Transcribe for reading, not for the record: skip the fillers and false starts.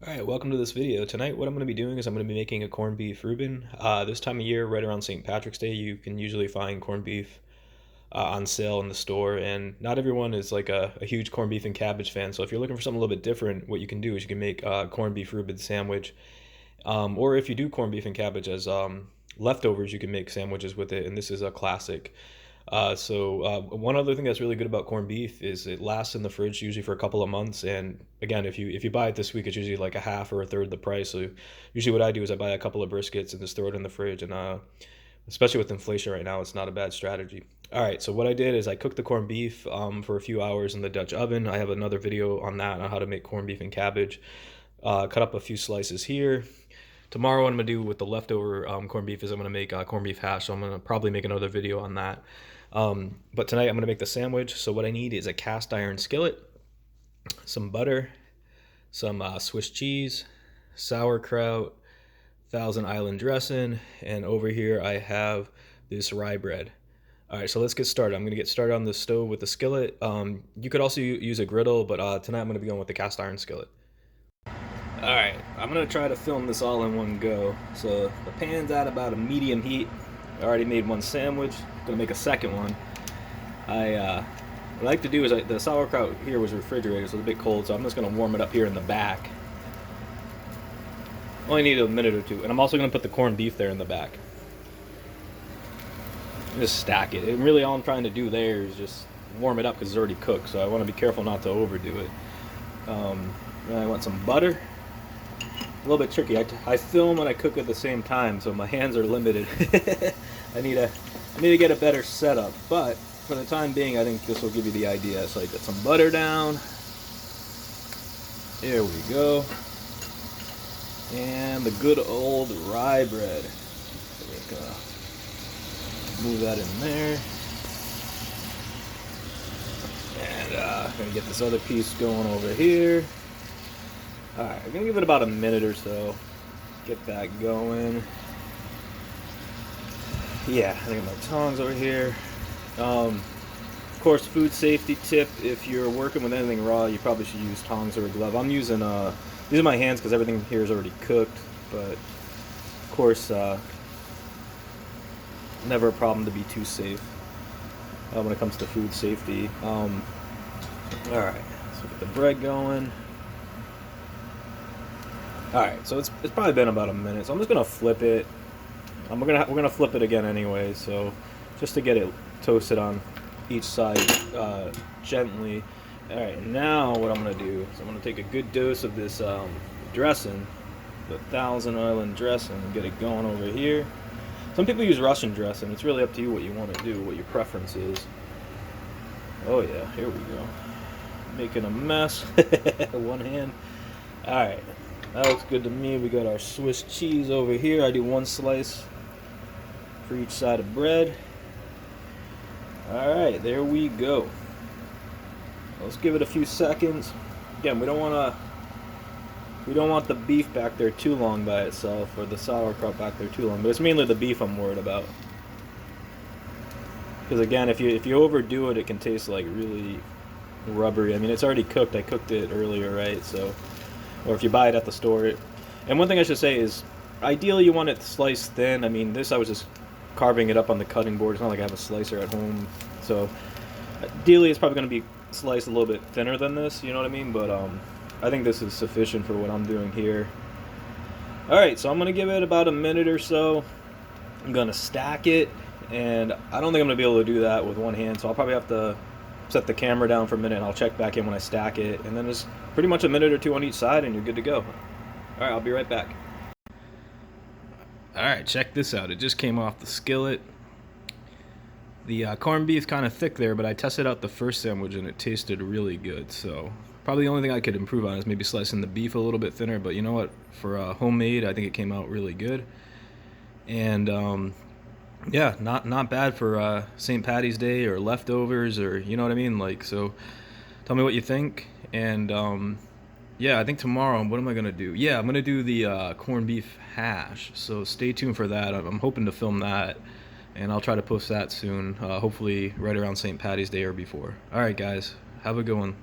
Alright, welcome to this video. Tonight what I'm going to be doing is I'm going to be making a corned beef Reuben. This time of year, right around St. Patrick's Day, you can usually find corned beef on sale in the store, and not everyone is like a huge corned beef and cabbage fan, so if you're looking for something a little bit different, what you can do is you can make a corned beef Reuben sandwich, or if you do corned beef and cabbage as leftovers, you can make sandwiches with it, and this is a classic. One other thing that's really good about corned beef is it lasts in the fridge usually for a couple of months. And again, if you buy it this week, it's usually like a half or a third the price. So usually what I do is I buy a couple of briskets and just throw it in the fridge. And especially with inflation right now, it's not a bad strategy. All right, so what I did is I cooked the corned beef for a few hours in the Dutch oven. I have another video on that, on how to make corned beef and cabbage. Cut up a few slices here. Tomorrow what I'm going to do with the leftover corned beef is I'm going to make corned beef hash, so I'm going to probably make another video on that. But tonight I'm going to make the sandwich, so what I need is a cast iron skillet, some butter, some Swiss cheese, sauerkraut, Thousand Island dressing, and over here I have this rye bread. Alright, so let's get started. I'm going to get started on the stove with the skillet. You could also use a griddle, but tonight I'm going to be going with the cast iron skillet. Alright, I'm going to try to film this all in one go. So the pan's at about a medium heat. I already made one sandwich. I'm going to make a second one. What I like to do is the sauerkraut here was refrigerated, so it's a bit cold, so I'm just going to warm it up here in the back. Only need a minute or two. And I'm also going to put the corned beef there in the back. Just stack it. And really all I'm trying to do there is just warm it up because it's already cooked, so I want to be careful not to overdo it. Then I want some butter. A little bit tricky. I film and I cook at the same time, so my hands are limited. I need to get a better setup, but for the time being, I think this will give you the idea. So I get some butter down. There we go. And the good old rye bread. Move that in there. And I'm gonna get this other piece going over here. Alright, I'm going to give it about a minute or so. Get that going. Yeah, I think my tongs over here. Of course, food safety tip, if you're working with anything raw, you probably should use tongs or a glove. I'm using my hands because everything here is already cooked, but of course, never a problem to be too safe when it comes to food safety. Alright, so get the bread going. Alright, so it's probably been about a minute, so I'm just gonna flip it. We're gonna flip it again anyway, so just to get it toasted on each side gently. Alright, now what I'm gonna do is I'm gonna take a good dose of this dressing, the Thousand Island dressing, and get it going over here. Some people use Russian dressing. It's really up to you what you want to do, what your preference is. Oh yeah, here we go. Making a mess. One hand. Alright. That looks good to me. We got our Swiss cheese over here. I do one slice for each side of bread. Alright, there we go. Let's give it a few seconds. Again, we don't want the beef back there too long by itself, or the sauerkraut back there too long, but it's mainly the beef I'm worried about. Because again, if you overdo it, it can taste like really rubbery. I mean, it's already cooked. I cooked it earlier, right? So, or if you buy it at the store. And one thing I should say is, ideally you want it sliced thin. I mean, this I was just carving it up on the cutting board. It's not like I have a slicer at home. So, ideally it's probably going to be sliced a little bit thinner than this, you know what I mean? But I think this is sufficient for what I'm doing here. Alright, so I'm going to give it about a minute or so. I'm going to stack it, and I don't think I'm going to be able to do that with one hand, so I'll probably have to set the camera down for a minute, and I'll check back in when I stack it, and then there's pretty much a minute or two on each side, and you're good to go. Alright, I'll be right back. Alright, check this out. It just came off the skillet. The corned beef's kind of thick there, but I tested out the first sandwich, and it tasted really good, so probably the only thing I could improve on is maybe slicing the beef a little bit thinner, but you know what? For homemade, I think it came out really good. And yeah, not bad for St. Patty's Day or leftovers, or you know what I mean. Like, so tell me what you think. And yeah, I think tomorrow, what am I gonna do? Yeah, I'm gonna do the corned beef hash. So stay tuned for that. I'm hoping to film that, and I'll try to post that soon. Hopefully right around St. Patty's Day or before. All right, guys, have a good one.